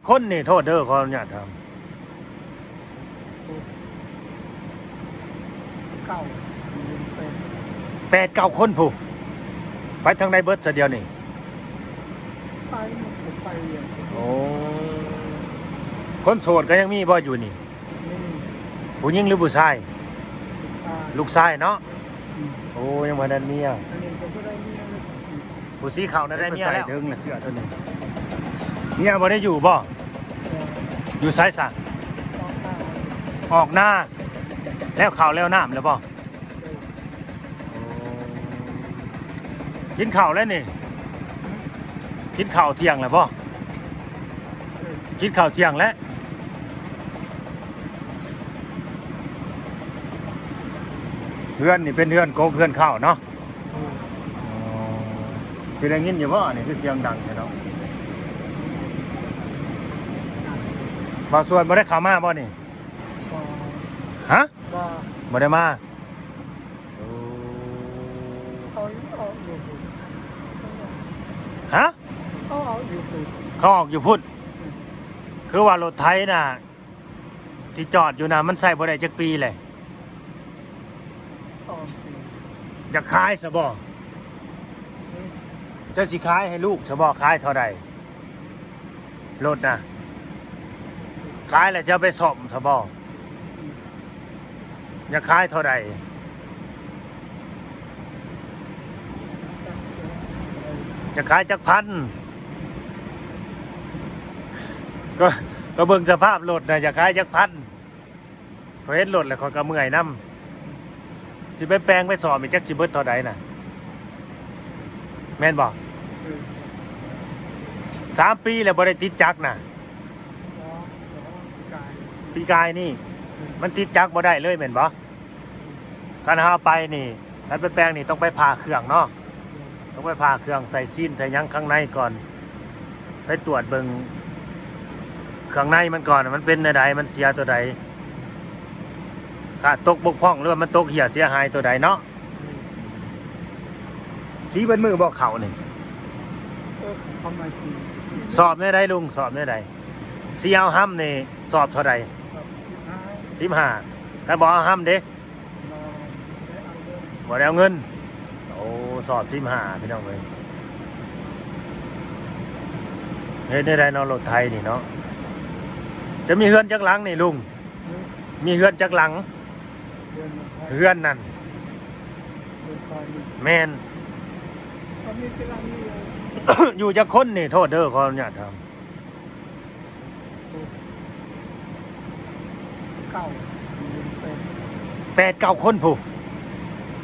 คนนี่โทษเด้อขออนุญาตถาม เก่าเป็น 8-9 คนผู้ไปทางใดเบิดซะเดียวนี่ ไปหมดไปอย่าง โอ้คนโสดก็ยังมีบ่อยู่นี่ นี่ ผู้หญิงหรือผู้ชาย ชาย ลูกชายเนาะโอ้ยังบ่ได้เมีย อันนี้ก็ได้มีอะไร ผู้สีขาวน่ะได้เมียแล้วถึงแล้วเสื้อตัวนี้เมียบ่ได้อยู่บ่อยู่ไสซะ ต้องหน้า ออกหน้าแล้วข้าวแล้วน้ำแล้วบ่กินข้าวแล้วนี่กินข้าวเที่ยงแล้วบ่กินข้าวเที่ยงแล้วเพื่อนนี่เป็นเพื่อนโกเพื่อนข้าวเนาะสิได้ยินอยู่บ่นี่คือเสียงดังแท้เนาะบ่ส่วนบ่ได้เข้ามาบ่นี่ ก็ ฮะ ก็ บ่ได้มา เขาเอาอยู่ ฮะ เขาเอาอยู่คือ เขาออกอยู่พุทธคือว่ารถไถน่ะที่จอดอยู่น่ะมันใส่บ่ได้จักปีเลย สอนสิ จะขายซะบ่เจ้าสิขายให้ลูกซะบ่ขายเท่าใดรถน่ะขายแล้วจะเอาไปซ่อมซะบ่จะขายเท่าใดจะขายจักพันก็ก็เบิ่งสภาพรถน่ะจะขายจักพันพอเห็นรถแล้วเขาก็เมื่อยนำสิไปแปลงไปซ่อมอีกจักสิเบิดเท่าใดน่ะแม่นบ่3 ปีแล้วบ่ได้ติดจักรน่ะ กาย ปีกายนี่มันติดจักรบ่ได้เลยแม่นบ่การหาไปนี่การไปแปลงนี่ต้องไปผ่าเครื่องเนาะต้องไปผ่าเครื่องใส่ซีนใส่หยังข้างในก่อนไปตรวจเบิ่งเครื่องในมันก่อนมันเป็นใดมันเสียตัวใดขาดตกบกพร่องหรือว่ามันตกเหี่ยเสียหายตัวใดเนาะสีเบิ่นมือบ่เข้านี่ ทำไมสิ สอบได้ลุงสอบได้สีเอาห้ำนี่สอบเท่าใด 15ถ้าบ่เอาห้ำเด้บ่ได้เอาเงินโอ้สอบ15พี่น้องเอ้ยเฮ็ดได้เนาะรถไทยนี่เนาะจะมีเฮือนจักหลังนี่ลุงมีเฮือนจักหลังเฮือนนั่นแม่น เขามีเวลามี อยู่จักคนนี่โทษเด้อขออนุญาตถาม เก่าเป็น 8-9 คนผู้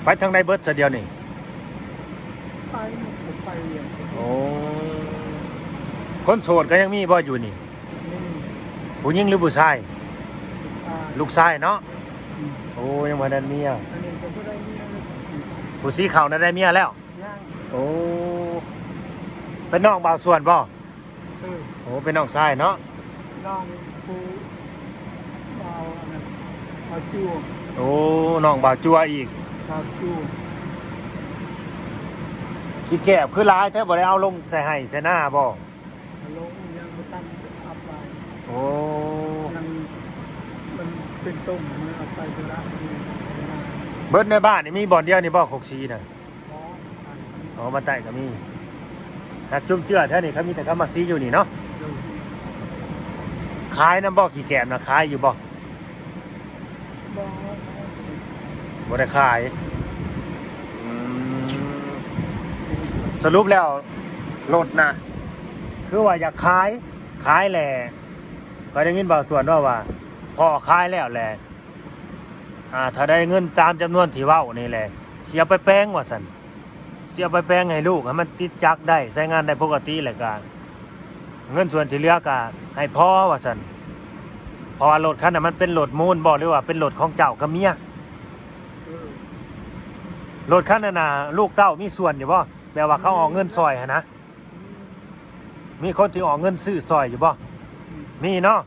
ไปทางใดเบิดซะเดียวนี่ ไปหมดไปอย่าง โอ้คนโสดก็ยังมีบ่อยู่นี่ นี่ ผู้หญิงหรือผู้ชาย ชาย ลูกชายเนาะโอ้ยังบ่ได้เมีย อันนี้ก็ได้มีอะไร ผู้สีขาวน่ะได้เมียแล้ว ย่าง โอ้เป็นน้องบ่าวส่วนบ่ เออ โอ้เป็นน้องชายเนาะ น้องปูเอาอันนั้นเอาจูบ โอ้น้องบ่าวจัวอีก เอาจูบ คิดแก่คือหลายแท้บ่ได้เอาลงใส่ให้ใส่หน้าบ่ ลงยังไม่ตั้งอัพไลน์ โอ้ ยังมันเป็นต้มมันเอาไปจะได้ เบิดในบ้านนี่มีบ่อนเดียวนี่บ่ขกสีน่ะ อ๋อ อ๋อมาใต้ก็มีถ้าจุ่มเจือแท้นี่เขามีแต่เขามาซีอยู่นี่เนาะ ดู ขายน้ำบ่ขี้แกมน่ะขายอยู่บ่ บอ บ่ได้ขายสรุปแล้วรถนะคือว่าอยากขายแหละก็ได้ยินบางส่วนว่าพอขายแล้วแหละถ้าได้เงินตามจำนวนที่เว้านี่แหละเสียไปแปลงว่าซั่นเสียไปแปลงให้ลูกให้มันติดจักรได้ใช้งานได้ปกติแหละก็เงินส่วนที่เหลือก็ให้พ่อว่าซั่นเพราะว่ารถคันน่ะมันเป็นรถมูลบ่หรือว่าเป็นรถของเจ้ากับเมียรถคันนั้นน่ะลูกเต้ามีส่วนอยู่บ่แปลว่าเขาออกเงินซอยหั่นนะมีคนที่ออกเงินซื้อซอยอยู่บ่มีเนาะ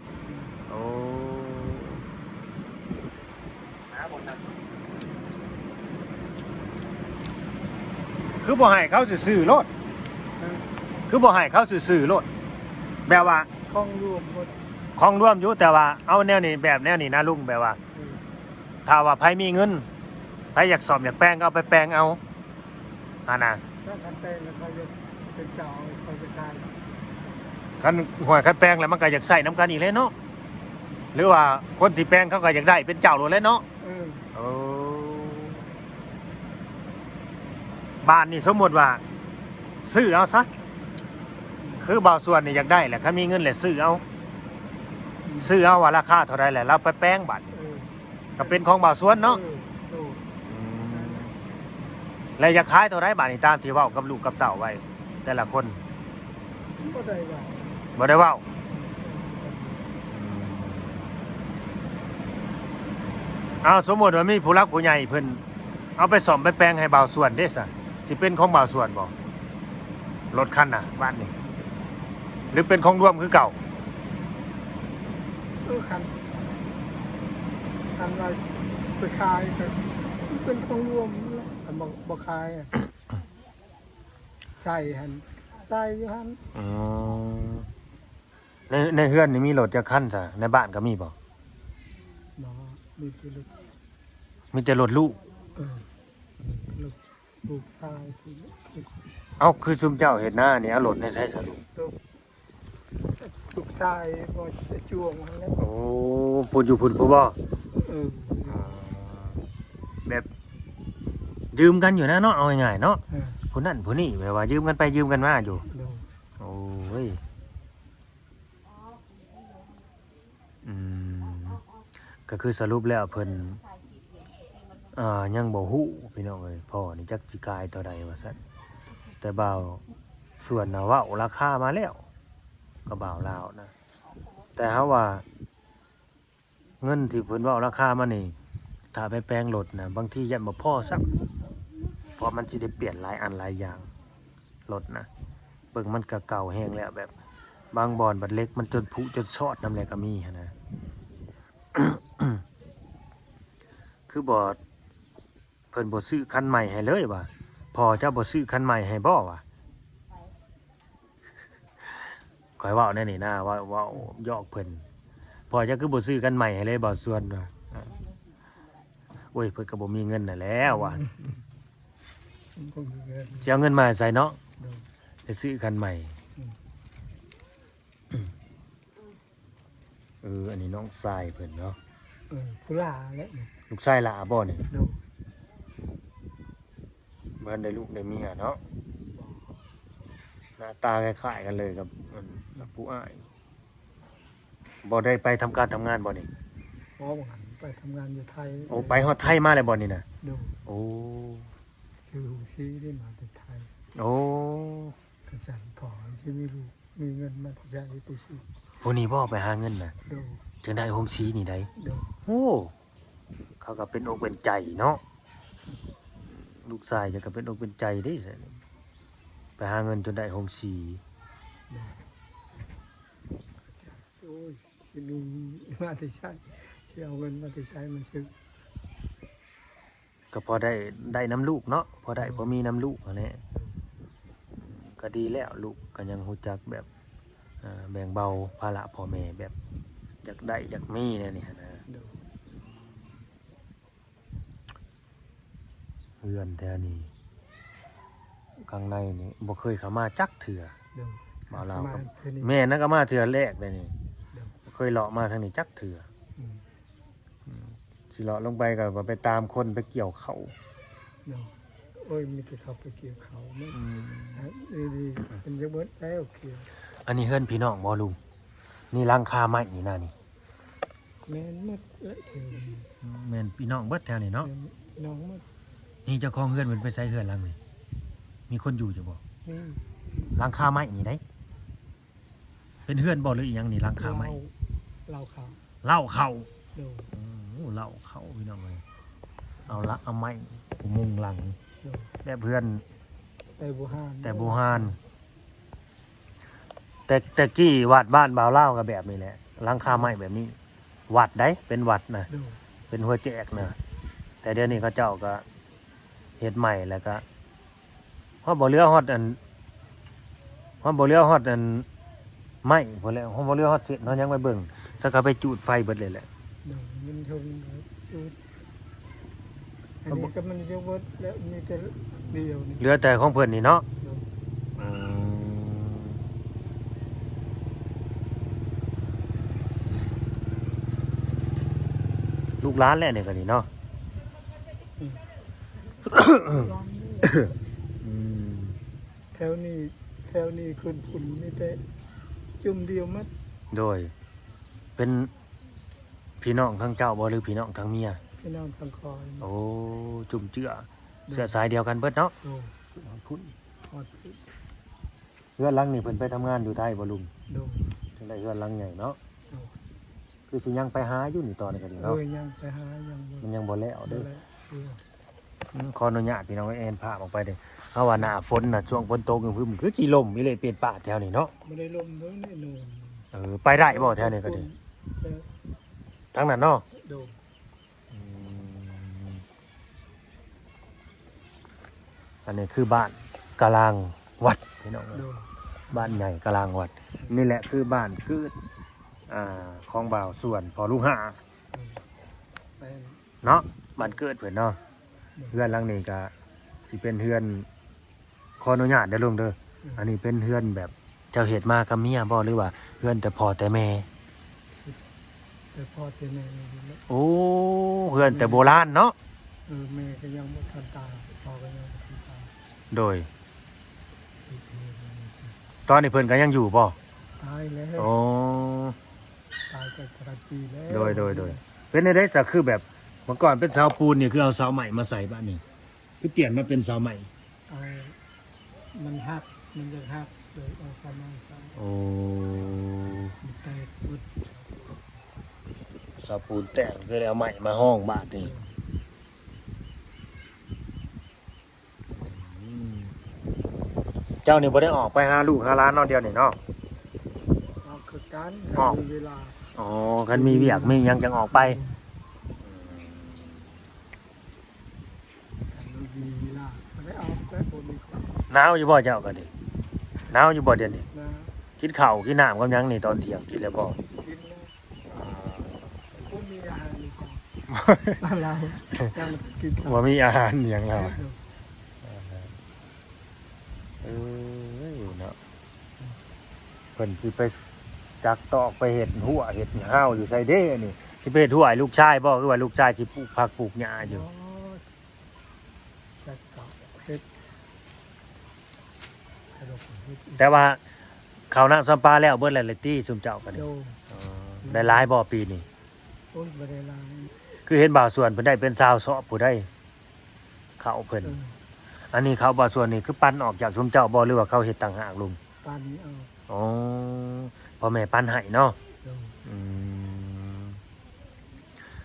โอ้คือบ่ให้เขาซื้อรถคือบ่ให้เขาซื้อรถแบบว่า เขา ล้องรวมหมด ของร่วมอยู่แต่ว่าเอาแนวนี้แบบแนวนี้นะลุงแบบว่า ถ้าว่าไผมีเงินไผอยากสอบอยากแปลงก็เอาไปแปลงเอาอันน่ะ ถ้าคันเต้นแล้วเขาจะเป็นเจ้าเขาจะขาย คันหวยคันแปลงแล้วมันก็อยากใส่น้ำกันอีกเลยเนาะหรือว่าคนที่แปลงเขาก็อยากได้เป็นเจ้าโลดเลยเนาะ โอ้บ้านนี่สมมติว่าซื้อเอาซะคือบ่าวส่วนนี่อยากได้แหละถ้ามีเงินแหละซื้อเอาว่าราคาเท่าไรแหละเราไปแปลงบัตรก็เป็นของบ่าวส่วนเนาะแล้วอยากขายเท่าไรบาทนี่ตามที่เว้ากับลูกกับเต่าไว้ แต่ละคน ก็ได้ว่า บ่ได้เว้าเอาสมมติว่ามีผู้รักผู้ใหญ่เพิ่นเอาไปซ่อมไปแปลงให้บ่าวส่วนเด้ซะสิเป็นของบ่าวส่วนบ่รถคันน่ะบ้านนี่หรือเป็นของรวมคือเก่า คันว่าไปขายก็เป็นของรวมแล้วแต่บ่ขายอะใส่หันใส่อยู่หัน อ๋อในเฮือนนี่มีรถจักคันจ้ะในบ้านก็มีบ่ บ่มีแต่ลูก มีแต่รถลูก ลูกลูกชายที่ เอ้าคือซุมเจ้าเฮ็ดหน้านี่เอารถในใช้สรุป ลูกชายบ่จะจวงมันแล้ว โอ้พูดอยู่พุ่นผู้บ่ เออ แบบยืมกันอยู่นะเนาะเอาง่ายๆเนาะ เออ ผู้นั้นผู้นี้แบบว่ายืมกันไปยืมกันมาอยู่ เดี๋ยว โอ้ยอืมก็คือสรุปแล้วเพิ่นยังบ่ฮู้พี่น้องเอ้ยพ่อนี่จักสิกายเท่าใดว่าซั่นแต่บ่าวส่วนน่ะเว้าราคามาแล้วก็บ่าวลาวนะแต่เฮาว่าเงินที่เพิ่นเว้าราคามานี่ถ้าไปแปลงรถนะบางทียันบ่พอซักเพราะมันสิได้เปลี่ยนหลายอันหลายอย่างรถนะเบิ่งมันก็เก่าแฮงแล้วแบบบางบ่อนบัดเล็กมันจนผุจนชอดนำแลก็มีหันนะ คือบ่เพิ่นบ่ซื้อคันใหม่ให้เลยว่ะพอเจ้าบ่ซื้อคันใหม่ให้บ่ว่ะข่อยเว้าแน่นี่นะว่ายอกเพิ่นพอเจ้าคือบ่ซื้อคันใหม่ให้เลยบ่ส่วนว่ะโอ้ยเพิ่นก็บ่มีเงินน่ะแล้วว่ะ มันคงสิเกิด สิเอาเงินมาใส่เนาะ เดี๋ยว ไปซื้อคันใหม่อันนี้น้องทรายเพิ่นเนาะ ผู้ลาแล้วนี่ ลูกชายหลาบ่นี่ เดี๋ยว เหมือนได้ลูกได้เมียเนาะหน้าตาคล้ายๆกันเลยกับผู้อ้ายบ่ได้ไปทำการทำงานบ่นี่ พอหันไปทำงานอยู่ไทย โอ้ไปฮอดไทยมาแล้วบ่นี่น่ะ เดี๋ยว โอ้ ซื้อหูซีได้มาแต่ไทย โอ้ กระสันพอที่มีลูกมีเงินมาใช้ไปซื้อ ผู้นี้บ่ไปหาเงินน่ะ เดี๋ยว จึงได้โฮมซีนี่ได้ เดี๋ยว โอ้เขาก็เป็นอกเป็นใจเนาะลูกชายก็เป็นอกเป็นใจเด้ซะไปหาเงินจนได้โฮมซี โอ้ยสิมีมาแต่ใช้ที่เอาเงินมาแต่ใช้มาซื้อ ก็พอได้น้ำลูกเนาะพอมีน้ำลูกนั่นแหละก็ดีแล้วลูกก็ยังรู้จักแบบแบ่งเบาภาระพ่อแม่แบบอยากได้อยากมีเนี่ยนี่นะ เดี๋ยว เฮือนแถวนี้ข้างในนี่บ่เคยเข้ามาจักเถื่อ เดี๋ยว บ่าวลาว มา กับ เท่านี้ แม่นั่นก็มาเถื่อแรกเลยนี่ เดี๋ยว บ่เคยเลาะมาทางนี้จักเถื่อ อืม สิเลาะลงไปก็ว่าไปตามคนไปเกี่ยวเขา เดี๋ยวโอ้ยมีแต่เขาไปเกี่ยวเขาไม่ดีๆเป็นยังเบิดแล้วเกี่ยว อันนี้เฮือนพี่น้องบ่ลุงนี่หลังคาไม้นี่นะนี่ แม่นหมดและเกี่ยว แม่นพี่น้องเบิดแถวนี้เนาะ น้องหมด นี่เจ้าของเฮือนมันไปใส่เฮือนหลังนี่มีคนอยู่อยู่บ่ นี่ หลังคาไม้นี่ได้เป็นเฮือนบ่หรืออีหยังนี่หลังคาไม้ เราเขา เหล้าเข้า เดี๋ยว เหล้าเข้าพี่น้องเอ้ยเอาไม้มุงหลัง เดี๋ยว แบบเพื่อน แต่บูฮาน แต่โบราณแต่กี้วัดบ้านบ่าวเล่าวกับแบบนี้แหละหลังคาไม้แบบนี้ วัดได้เป็นวัดนะ เดี๋ยว เป็นหัวแจกนะแต่เดี๋ยวนี้เขาเจ้าก็เฮ็ดใหม่แล้วก็ฮอดบ่เรือฮอดอันฮอดบ่เรือฮอดอัน ไม่พอแล้วห้องบ่เรือฮอดเสร็จเฮายังไปเบิ่งสักก็ไปจูดไฟเบิดเลยแหละ เดี๋ยวมันทนดูอันนี้ก็มันจะเบิดแล้วมีแต่เดียวนี่ เหลือแต่ของเพิ่นนี่เนาะ เดี๋ยว อืมลูกหลานแหละนี่ก็นี่เนาะ ร้อนด้วย อืม แถวนี้คืนฝุ่นมีแต่จุ่มเดียวมัด โดย เป็นพี่น้องทั้งเจ้าบ่หรือพี่น้องทั้งเมีย พี่น้องทางคอย โอ้จุ่มเจือเสื้อสายเดียวกันเบิดเนาะ โอ้ พุ่น ฮอด เพื่อนหลังนี่เพิ่นไปทำงานอยู่ไทยบ่ลุง โด จังได้เพื่อนหลังใหญ่เนาะ โด คือสิยังไปหาอยู่นี่ตอนนี้ก็ดี เอ้ เนาะ ยยังไปหายังบ่ มันยังบ่แล้ว ได้ เด้อ แล้วเออ ขออนุญาตพี่น้องแอนพาออกไปเด้อเพราะว่าหน้าฝนน่ะช่วงฝนตกพึ่มคือสิลมอีเลยเปลี่ยนป่าแถวนี้เนาะ ไม่ได้ลมเด้อแน่นอน ไปได้บ่แถวนี้ก็ดี แต่ ทั้งนั้นเนาะ โด อันนี้คือบ้านกลางวัดพี่น้อง โด บ้านใหญ่กลางวัด นี่แหละคือบ้านเกิดของบ่าวส่วนพอลูกหา ไป เนาะบ้านเกิดเพิ่นเนาะเฮือนหลังนี้ก็สิเป็นเฮือนขออนุญาตเด้อลุงเด้ออันนี้เป็นเฮือนแบบเจ้าเฮ็ดมากับเมียบ่หรือว่าเฮือนแต่พ่อแต่แม่ แต่พ่อแต่แม่อยู่แล้ว โอ้เฮือนแต่โบราณเนาะ แม่ก็ยังบ่ทันตายพ่อก็ยังบ่ทันตาย โดย ตอนนี้เพิ่นก็ยังอยู่บ่ ตายแล้ว โอ้ ตายจากตะปีแล้ว โดยเป็นได้สักคือแบบเมื่อก่อนเป็นเสาปูนนี่คือเอาเสาใหม่มาใส่บ้านนี่คือเปลี่ยนมาเป็นเสาใหม่ เอามันหักมันจะหักเลยเอาสามัญสา โอ้ มันแตกหมด เสาปูนแตกก็เลยเอาใหม่มาห้องบ้านนี่อืมเจ้านี่บ่ได้ออกไปหาลูกหาหลานเนาะเดียวนี่เนาะ เอาคือกัน ออก มีเวลา อ๋อคันมีเวียกมีหยังจังออกไป มีเวลาไม่ได้เอาแต่คนมีความ หนาวอยู่บ่เจ้าก็ดิหนาวอยู่บ่เดี๋ยวนี้ นะ กินข้าวกินน้ำกับหยังนี่ตอนเที่ยงกินแล้วบ่ กินแล้วคนมีอาหารมีความบ้านเรายังกินข้าว ว่ามีอาหารอหย่างเราเนาะเพิ่นสิไปจักตอกไปเห็ดหัวเห็ดห้าวอยู่ไสเด้นี่สิไปเฮ็ดหัวให้ลูกชายบ่คือว่าลูกชายสิปลูกผักปลูกหญ้าอยู่ จะเกาะเฮ็ดกระดกเฮ็ด แต่ว่าข้าวน้ำซ้ำปลาแล้วเบิดแล้วเลยตี้ซุมเจ้าก็ โด นี่ได้หลายบ่ปีนี้ โอ้ยบ่ได้ลาย คือเห็นบ่าวส่วนเพิ่นได้เป็นสาวเสาะผู้ได้เขาเพิ่น อันนี้เขาบ่าวส่วนนี่คือปั้นออกจากซุมเจ้าบ่หรือว่าเขาเฮ็ดต่างหากลุง ปานนี้เอา อ๋อพ่อแม่ปั้นให้เนาะ โด อืม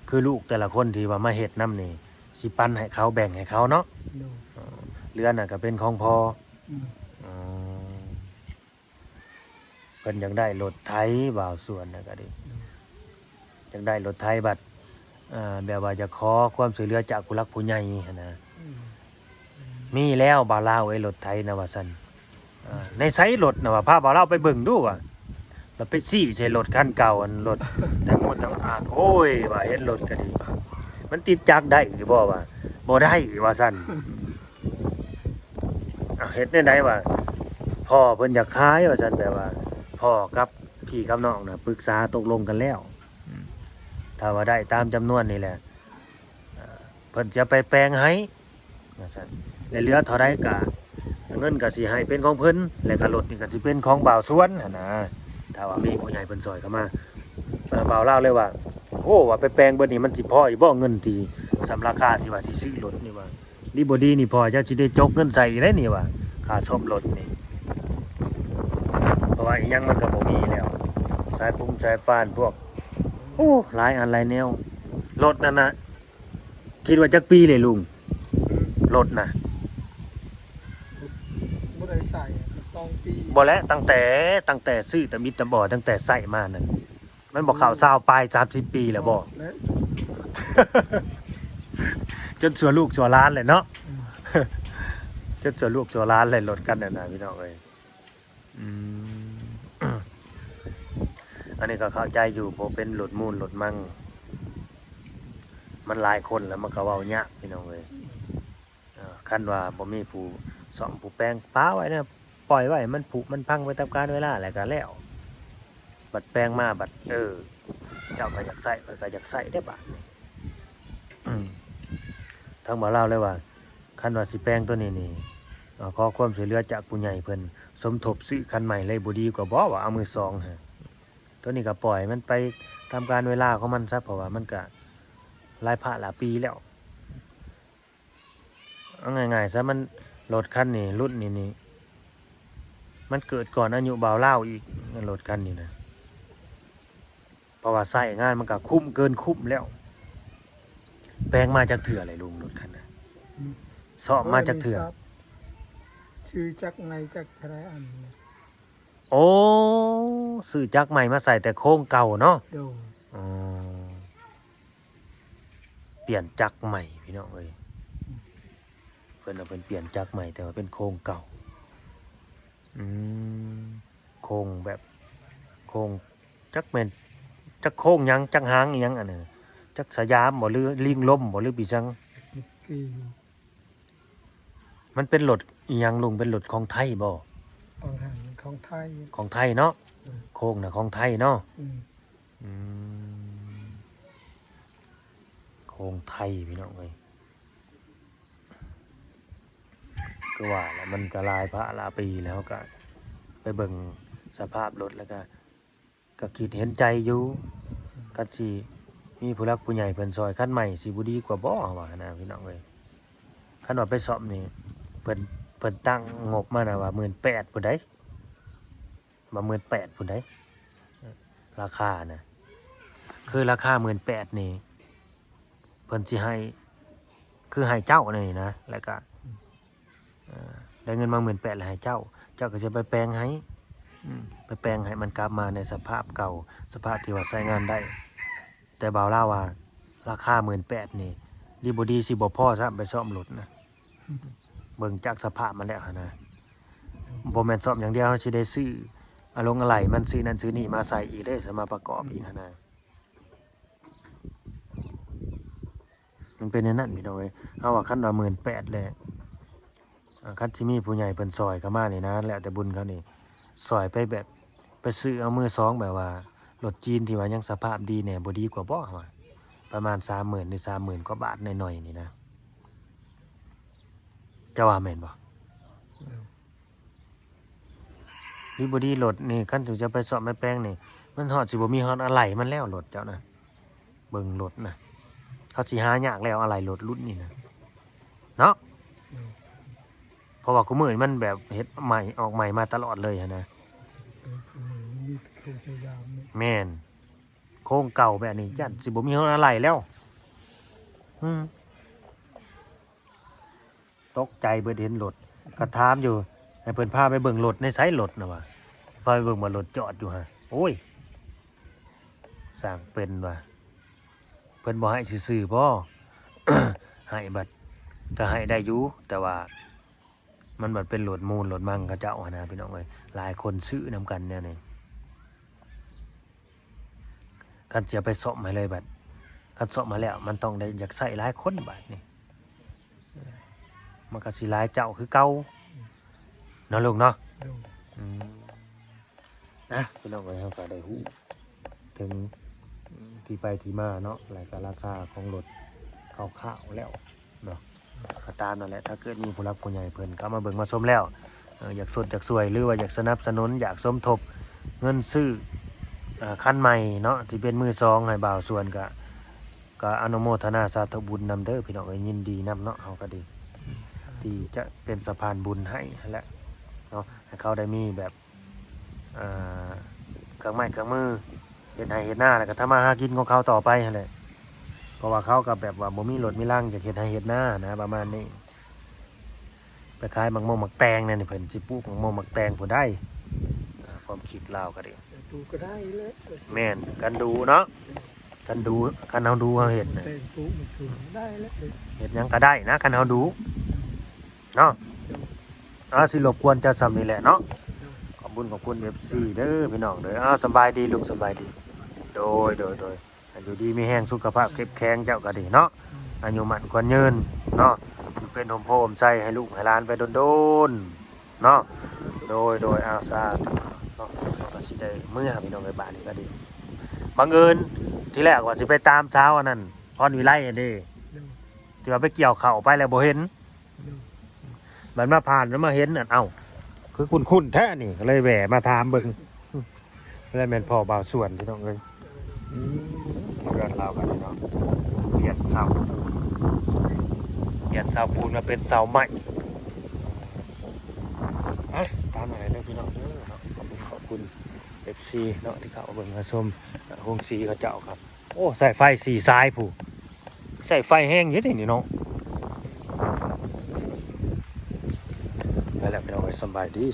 คือลูกแต่ละคนที่ว่ามาเฮ็ดน้ำนี่สิปันให้เขาแบ่งให้เขาเนาะ โด เรือนน่ะก็เป็นของพ่อ อืม อืมเพิ่นอยากได้รถไถบ่าวส่วนน่ะก็ดีอยากได้รถไถบัดแบบว่าจะขอความช่วยเหลือจากผู้หลักผู้ใหญ่หั้นนะ อืม มีแล้วบ่าวลาวไอ้รถไถนะว่าซั่นในไซส์รถน่ะว่าพาบ่าวลาวไปเบิ่งดูว่าแล้วไปซี่ใส่รถคันเก่าอันรถแต่หมดทั้งอากโอ้ยว่าเห็นรถก็ดี มันติดจักรได้หรือบ่ว่าบ่ได้ว่าซั่นเฮ็ดได้ไดว่าพ่อเพิ่นอยากขายว่าซั่นแบบว่าพ่อกับพี่กับน้องน่ะปรึกษาตกลงกันแล้วถ้าว่าได้ตามจำนวนนี่แหละเพิ่นจะไปแปลงให้ว่าซั่นแล้วเหลือเท่าใดก็เงินก็สิให้เป็นของเพิ่นแล้วก็รถนี่ก็สิเป็นของบ่าวสวนหั่นนะถ้าว่ามีผู้ใหญ่เพิ่นซอยเข้ามาบ่าวเล่าเลยว่า โอ้ว่าไปแปลงเบิดนี่มันสิพออีบ่เงินที่สำราคาที่ว่าสิซื้อรถนี่ว่าดีบ่ดีนี่พอเจ้าสิได้จกเงินใส่ได้นี่ว่าค่าซ่อมรถนี่เพราะว่าอีหยังมันก็บ่มีแล้วสายปุ้งสายฟ้านพวกโอ้หลายอันหลายแนวรถนั่นน่ะคิดว่าจักปีเลยลุงรถน่ะ บ่ได้ใส่2 ปี บ่แล้วตั้งแต่ซื้อแต่มิตรบ่ตั้งแต่ใส่มานั่นมันบ่เข้า20ปลาย30ปีแล้วบ่ และ จนสัวลูกสัวหล้านเลยเนาะ อืม จนสัวลูกสัวหล้านเลยรถกันน่ะนะพี่น้องเอ้ยอืม อันนี้ก็เข้าใจอยู่เพราะเป็นรถมูลรถมั่งมันหลายคนแล้วมันก็เว้ายากพี่น้องเอ้ยคันว่าบ่มีผู้ซ่อมผู้แปลงป้าไว้นะปล่อยไว้มันผุมันพังไปตามกาลเวลาแล้วก็แล้วบัดแปลงมาบัดเจ้าก็อยากใส่ข้อยก็อยากใส่ได้บาดนี่ทั้งบ่เล่าเลยว่าคันว่าสิแปลงตัวนี้นี่ขอความช่วยเหลือจากผู้ใหญ่เพิ่นสมทบซื้อคันใหม่เลยบ่ดีกว่าบ่ว่าเอามือสองฮะตัวนี้ก็ปล่อยมันไปตามกาลเวลาของมันซะเพราะว่ามันก็หลายหลายปีแล้วเอาง่ายๆซะมันรถคันนี้รุ่นนี้มันเกิดก่อนอายุบ่าวเล่าอีกรถคันนี้นะเพราะว่าใช้งานมันก็คุ้มเกินคุ้มแล้วแปลงมาจากเถื่ออะไรลุงรถคันน่ะสอบมาจากเถื่อชื่อจักไงจักอะไรอันนี้ โอ้ซื้อจักรใหม่มาใส่แต่โค้งเก่าเนาะ โดย อ๋อเปลี่ยนจักรใหม่พี่น้องเอ้ยเพิ่นเอาเปลี่ยนจักรใหม่แต่ว่าเป็นโค้งเก่าโค้งแบบโค้งจักแม่นจักโค้งหยังจักหางอีหยังอันนั้นจักสยามบ่หรือลิงลมบ่หรือปีซัง กี่ มันเป็นรถอีหยังลุงเป็นรถของไทยบ่ ของหันของไทย ของไทยเนาะโค้งน่ะของไทยเนาะ โครงไทยพี่น้องเอ้ยก็ว่าแล้วมันก็ลายพระลาปีแล้วก็ไปเบิ่งสภาพรถแล้วก็คิดเห็นใจอยู่กันสิมีผู้รักผู้ใหญ่เพิ่นซอยคันใหม่สิบ่ดีกว่าบ่ว่านะพี่น้องเอ้ยคันว่าไปซ่อมนี่เพิ่นตั้งงบมานะว่า 18,000 พุ่นใดว่า 18,000 พุ่นใดราคานะคือราคา 18,000 นี่เพิ่นสิให้คือให้เจ้านี่นะแล้วก็ได้เงินมา 18,000แล้วให้เจ้าก็จะไปแปลงให้ไปแปลงให้มันกลับมาในสภาพเก่าสภาพที่ว่าใช้งานได้แต่บ่าวเล่าว่าราคา 18,000 นี่ดีบ่ดีสิบ่พอซะไปซ่อมรถนะเบิ่งจากสภาพมันแล้วนะบ่แม่นซ่อมอย่างเดียวสิได้ซื้ออะไหล่มันซื้อนั่นซื้อนี่มาใส่อีกได้สมาประกอบอีกนะมันเป็นอย่างนั้นพี่น้องเอ้ยเอาว่าคันว่า18,000แหละคันสิมีผู้ใหญ่เพิ่นซอยเข้ามานี่นะแล้วแต่บุญเขานี่ซอยไปแบบไปซื้อเอามือสองแบบว่ารถจีนที่ว่ายังสภาพดีแหน่บ่ดีกว่าบ่ว่าประมาณ 30,000 หรือ 30,000 กว่าบาทหน่อยๆนี่นะจะว่าแม่นบ่ดีบ่ดีรถนี่คันสิจะไปซ่อมไปแปลงนี่มันฮอดสิบ่มีฮอดอะไหล่มันแล้วรถเจ้านะเบิ่งรถนะเขาสิหายากแล้วอะไรรถรุ่นนี่นะเนาะเพราะว่ากูมือมันแบบเฮ็ดใหม่ออกใหม่มาตลอดเลยนะมีโครงสยามเนี่ย แม่นโค้งเก่าแบบนี้จัดสิบ่มีอะไรแล้วตกใจเบิดเห็นรถกระถามอยู่ให้เพิ่นพาไปเบิ่งรถในไซส์รถน่ะว่ะพาไปเบิ่งว่ารถจอดอยู่ฮะโอ้ยสร้างเป็นว่ะเพิ่นบ่ให้ซื่อๆบ่ ให้บัดก็ให้ได้อยู่แต่ว่ามันบัดเป็นโหลดมูลโหลดมั่งเขาเจ้านะพี่น้องเอ้ยหลายคนซื้อนำกันเนี่ยนี่คันจะไปซ่อมให้เลยบัดคันซ่อมมาแล้วมันต้องได้อยากใส่หลายคนบัดนี่มันก็สิหลายเจ้าคือเก่าเนาะลูกเนาะนะพี่น้องเอ้ยเฮาก็ได้ฮู้ถึงที่ไปที่มาเนาะแล้วก็ราคาของรถคร่าวๆแล้วเนาะก็ตามนั่นแหละถ้าเกิดมีผู้รักผู้ใหญ่เพิ่นก็มาเบิ่งมาชมแล้วอยากสดอยากสวยหรือว่าอยากสนับสนุนอยากสมทบเงินซื้อคันใหม่เนาะที่เป็นมือสองให้บ่าวส่วนก็อนุโมทนาสาธุบุญนำเด้อพี่น้องเอ้ยยินดีนำเนาะเฮาก็ดีที่จะเป็นสะพานบุญให้แหละเนาะให้เขาได้มีแบบเครื่องไม้เครื่องมือเฮ็ดให้เฮ็ดหน้าแล้วก็ทำมาหากินของเขาต่อไปนั่นแหละเพราะว่าเขาก็แบบว่าบ่มีรถมีร่างอยากเฮ็ดให้เฮ็ดหน้านะประมาณนี้ไปขายหมักม่วงหมักแตงเนี่ยเพิ่นสิปลูกหมักม่วงหมักแตงผู้ได้ความคิดลาวก็ดี ดูก็ได้เลย แม่นกันดูเนาะกันดูกันเฮาดูเฮาเฮ็ดน่ะ แต่ปลูกมันถูกได้แล้ว เฮ็ดหยังก็ได้นะกันเฮาดูเนาะสิรบกวนเจ้าซ้ำนี่แหละเนาะขอบ อบคุญขอบคุณ FC เด้อพี่น้องเด้ออ้าวสบายดีลูกสบายดีโดยอยู่ดีมีแห้งสุขภาพเข้มแข็งเจ้าก็ดีเนาะอายุมันควรยืนเนาะเป็นโฮมโพมใจให้ลูกให้หลานไปโดนๆเนาะโดยอาซาเนาะก็สิได้มื้อพี่น้องไปบ้านนี่ก็ดีบังเอิญที่แรกว่าสิไปตามเช้าอันนั้นพรวิไลอันนี้ที่ว่าไปเกี่ยวเข่าไปแล้วบ่เห็นมันมาผ่านแล้วมาเห็นอันเอ้าคือคุ้นแท้นี่ก็เลยแหวมาถามเบิ่งเลยแม่นพ่อบ่าวส่วนพี่น้องเอ้ยเรื่องราวกันเนาะเปลี่ยนเสาปูนมาเป็นเสาใหม่ตามมาเลยเด้อพี่น้องเด้อเนาะขอบคุณ FC เนาะที่เขาเบิ่งมาชมโฮงสีเขาเจ้าครับโอ้ใส่ไฟสีซ้ายผู้ใส่ไฟแห้งเยอะนี่เนาะไปแล้วพี่น้องสบายดี